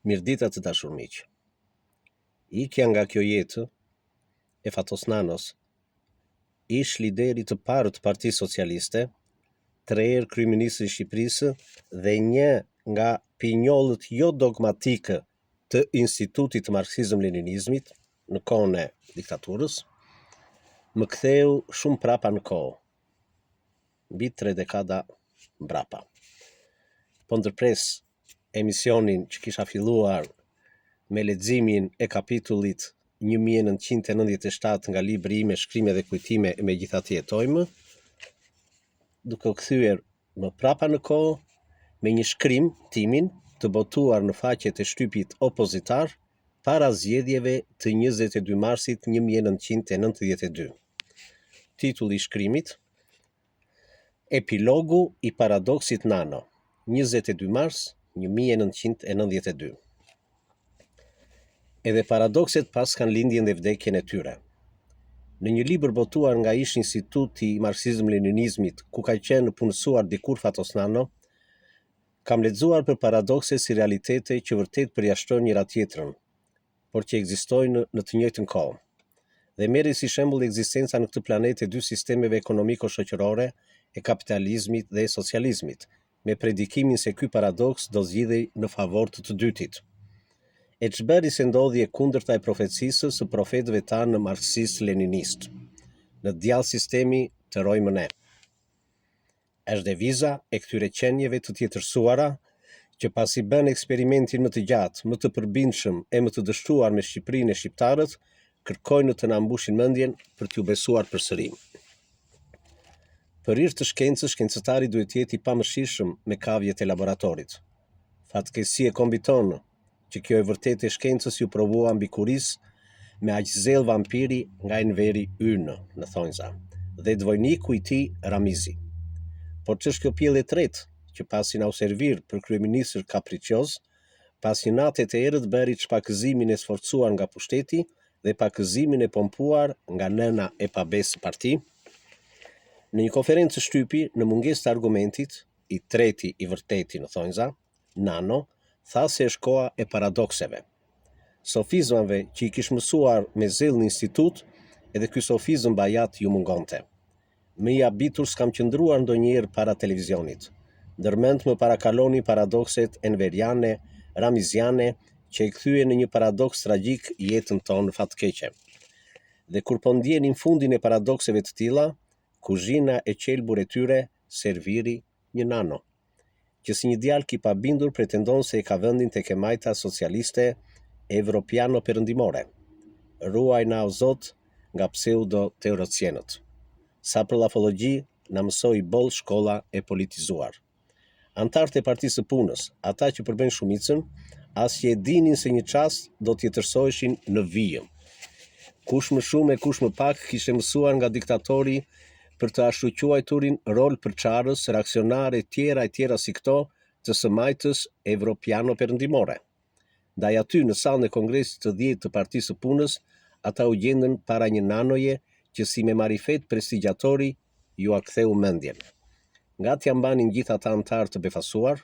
Mirdita të dashur miq. Ikja nga kjo jetë e Fatos Nanos, ish lideri të parë të Partisë Socialiste, 3 herë kryeministri i Shqipërisë dhe një nga pinjollët jo dogmatikë të Institutit të Marksizëm-Leninizmit në kohën e diktaturës, më ktheu shumë prapa në kohë, mbi 3 dekada mbrapa. Po ndërpres emisionin që kisha filluar me leximin e kapitullit 1997 nga libri im Shkrime dhe kujtime e megjithatë jetojmë, duke u kthyer më prapa në kohë me një shkrim timin të botuar në faqet e shtypit opozitar para zgjedhjeve të 22 marsit 1992. Titulli i shkrimit: Epilogu i paradoksit Nano, 22 mars 1992. Edhe paradokset pas kanë lindjen dhe vdekjen e tyre. Në një libër botuar nga ish Instituti i Marksizëm-Leninizmit, ku ka qenë punësuar dikur Fatos Nano, kam lexuar për paradokse si realitete që vërtet përjashtojnë njëra tjetrën, por që ekzistojnë në të njëjtën kohë. Dhe merri si shembull ekzistenca në këtë planet e 2 sistemeve ekonomiko-shoqërore, e kapitalizmit dhe e socializmit, me predikimin se ky paradoks do zgjidhej në favor të dytit. E ç'bëri se ndodhi e kundërta e profecisë së profetëve tanë marksist-leninist. Në djallë sistemi të rojmë ne. Është deviza e këtyre qenieve të tjetërsuara që pasi bën eksperimentin më të gjatë, më të përbindshëm e më të dështuar me Shqipërinë e shqiptarët, kërkojnë të na mbushin mendjen për t'ju besuar përsëri. Për hir të shkencës, shkencëtari duhet të jetë i pamëshirshëm me kavjet e laboratorit. Fatkeqësia kombiton që kjo e vërtet e shkencës ju provua mbi kurisë me aqzel vampiri nga Enveri Ynë, në thonjza, dhe dvojniku i tij Ramizi. Por ç'është kjo pjellë e tretë që pasi na u servir për kryeministër kapricioz, pas një nate të errët bëri çpakëzimin e sforcuar nga pushteti dhe pakëzimin e pompuar nga nëna e pabesë parti? Në një konferencë shtypi, në mungesë të argumentit, i treti i vërteti në thonjza, Nano tha se është koha e paradokseve. Sofizmave që i kish mësuar me zell në institut, edhe ky sofizm bajat ju mungonte. Më i habitur s'kam qëndruar ndonjëherë para televizionit. Ndërmend më parakaloni paradokset enveriane, ramiziane, që e kthyen në një paradoks tragjik jetën tonë fatkeqe. Dhe kur po ndjenin fundin e paradokseve të tilla, kuzhina e qelbur e tyre serviri një Nano, që si një djalë i pabindur pretendon se e ka vendin tek e majta socialiste evropiano perëndimore. Ruaj na o Zot nga pseudo-teoricienët. Sa për lafologji na mësoi boll shkolla e politizuar. Antarët e Partisë së Punës, ata që përbën shumicën, as që e dinin se një çast do të jetërsoheshin në vijë. Kush më shumë e kush më pak kishte mësuar nga diktatori për të ashtu quajturin rol përçarës, reaksionare e tjera si këto të së majtës evropiano perëndimore. Ndaj aty në sallën e kongresit të 10 të Partisë së Punës, ata u gjendën para një Nanoje që si me marifet prestigjatori ju a ktheu mendjen. Nga t'ja mbanin gjithë ata antarë të befasuar,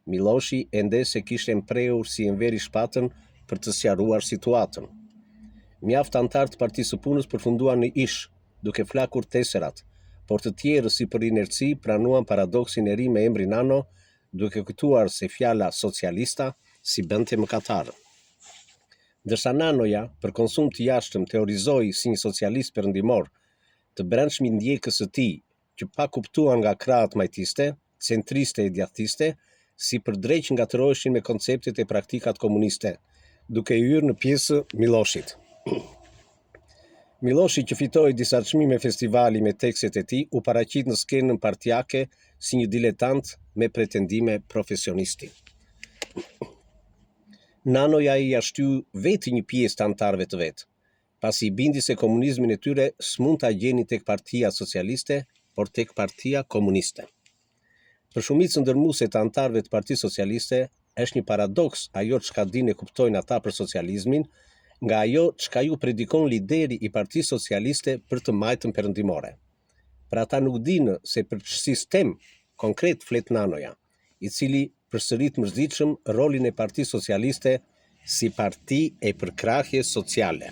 Miloshi ende se kishte mprehur si Enveri shpatën për të sqaruar situatën. Mjaft antarë të Partisë së Punës përfunduan në ish, duke flakur teserat, por të tjerë si për inerci pranuan paradoksin e ri me emrin Nano, duke kujtuar se fjala socialista si bënte mëkatarë. Ndërsa Nanoja, për konsum të jashtëm, teorizoi si një socialist perëndimor, të brendshmi ndjekës së tij, që pa kuptuar nga krahët majtiste, centriste e djathtiste, si për drejt ngatëroheshin me konceptet e praktikat komuniste, duke i hyrë në pjesë Miloshit. Miloshi, që fitoi disa çmime festivali me tekstet e tij, u paraqit në skenën partijake si një diletant me pretendime profesionisti. Nanoja i jashtyu vetë një pjesë të antarëve të vet, pasi i bindi se komunizmin e tyre s'mund ta gjeni tek Partia Socialiste, por tek Partia Komuniste. Për shumicën ndërmuese të antarëve të Partisë Socialiste, është një paradoks ajo çka dinë e kuptojnë ata për socializmin, nga ajo çka ju predikon lideri i Partisë Socialiste për të majtën perëndimore. Pra ata nuk dinë se për sistem konkret flet Nanoja, i cili përsërit mërzitshëm rolin e Partisë Socialiste si parti e përkrahjes sociale.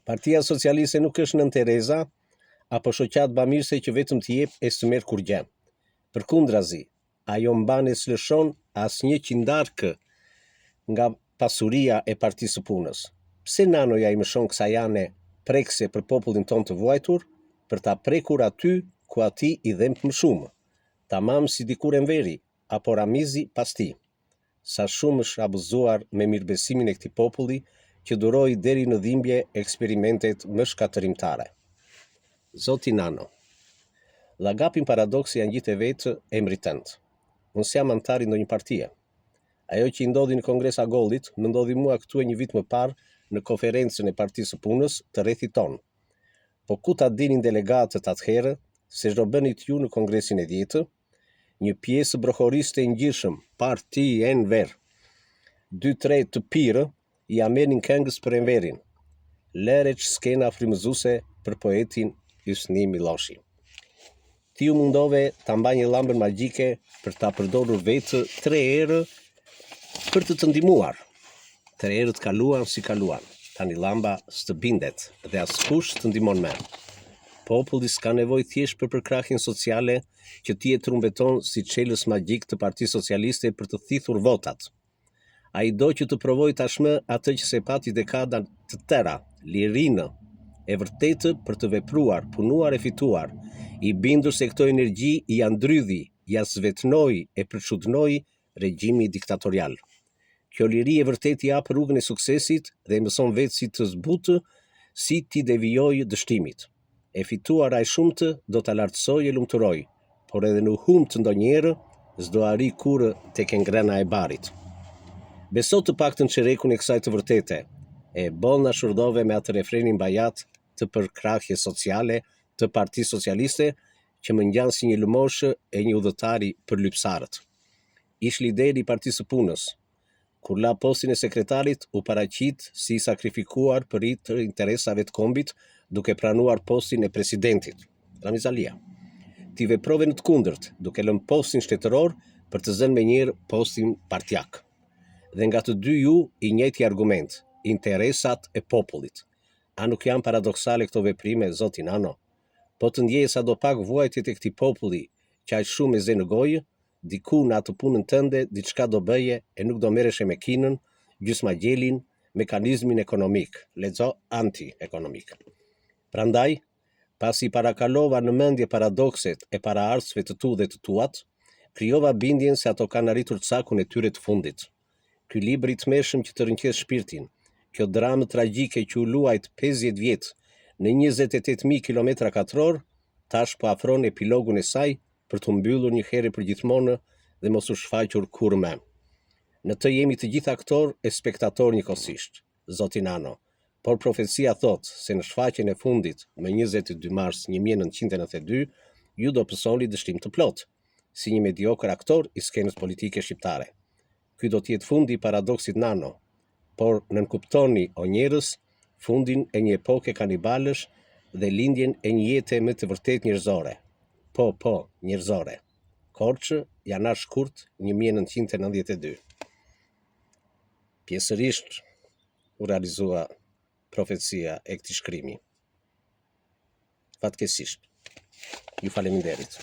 Partia Socialiste nuk është Nën Tereza apo shoqat bamirëse që vetëm t'i jep e së merr kurrë. Përkundrazi, ajo mban e s'lëshon asnjë qindarkë nga pasuria e Partisë së Punës. Pse Nanoja i mëshon kësaj ane prekse për popullin ton të vuajtur, për ta prekur aty ku ati i dhem më shumë, tamam si dikur Enveri apo Ramizi pas tij. Sa shumë është abuzuar me mirëbesimin e këtij populli që duroi deri në dhimbje eksperimentet më shkatërimtare. Zoti Nano, la gapin paradoksi janë gjithë e vetë emri tënd. Unë s'jam antar i ndonjë partie. Ajo që i ndodhi në Kongres Agollit, më ndodhi mua këtu e një vit më parë në konferencën e Partisë së Punës të rrethit ton. Po ku ta dinin delegatët atëherë se çdo bënit ju në Kongresin e 10, një pjesë brohoriste e ngjyrshëm, Parti Enver, 2-3 të pirë, i amenin këngës për Enverin. Lëreç skena frymëzuese për poetin Hysni Milloshi. Ti u mundove ta mbaj një llambën magjike për ta përdorur vetë 3 herë për të ndihmuar. 3 herë të kaluan si kaluan. Tani llamba s'të bindet dhe askush të ndihmon më. Populli s'ka nevojë thjesht për përkrahjen sociale që ti e trumbeton si çelës magjik të Partisë Socialiste për të thithur votat. Ai do që të provoj tashmë atë që se pati dekada të tëra, lirinë e vërtetë për të vepruar, punuar e fituar, i bindur se këto energji i andrydhi, ja zvetnoi e përçudnoi regjimi diktatorial. Kjo liri e vërtet i hap rrugën e suksesit dhe mëson vetë si të zbutë, si t'i devijoj dështimit. E fituar ai shumtë do ta lartësoj e lumturoj, por edhe në humbë ndonjëherë s'do arri kurrë tek ngrëna e barit. Beso të paktën çerekun e kësaj të vërtete, e bollna shurdhove me atë refrenin bajat të përkrahjes sociale të Partisë Socialiste që më ngjan si një lëmoshë e një udhëtari për lypsarët. Ish lideri i Partisë së Punës, kur la postin e sekretarit, u paraqit si i sakrifikuar për i të interesave të kombit duke pranuar postin e presidentit, Ramiz Alia. Ti veprove në të kundërt, duke lënë postin shtetëror për të zënë menjëherë postin partjak. Dhe nga të dy ju i njëjti argument, interesat e popullit. A nuk janë paradoksale këto veprime, zoti Nano? Po të ndjeje sa do pak vuajtjet e këtij populli që aq shumë e zë në gojë, diku në atë punën tënde diçka do bëje e nuk do merreshe me kinën, gjysmagjelin, mekanizmin ekonomik, lexo anti-ekonomik. Prandaj, pasi parakalova në mendje paradokset e paraardhësve të tu dhe të tuat, krijova bindjen se ato kanë arritur cakun e tyre të fundit. Ky libër i tmerrshëm që të rënqes shpirtin, kjo dramë tragjike që u luajt 50 vjet në 28.000 km2, tash po afron epilogun e saj për të mbyllur një herë për gjithmonë dhe mos u shfaqur kurrë më. Në të jemi të gjithë aktor e spektator njëkohësisht, zoti Nano, por profecia thot se në shfaqjen e fundit më 22 mars 1992, ju do pësoni dështim të plot, si një mediokër aktor i skenës politike shqiptare. Ky do t'jetë fundi i paradoksit Nano, por nënkuptoni o njerëz fundin e një epoke kanibalësh dhe lindjen e një jete më të vërtet njerëzore. Po, njerëzore. Korçë, janar shkurt 1992. Pjesërisht u realizua profecia e këtij shkrimi. Fatkeqësisht. Ju faleminderit.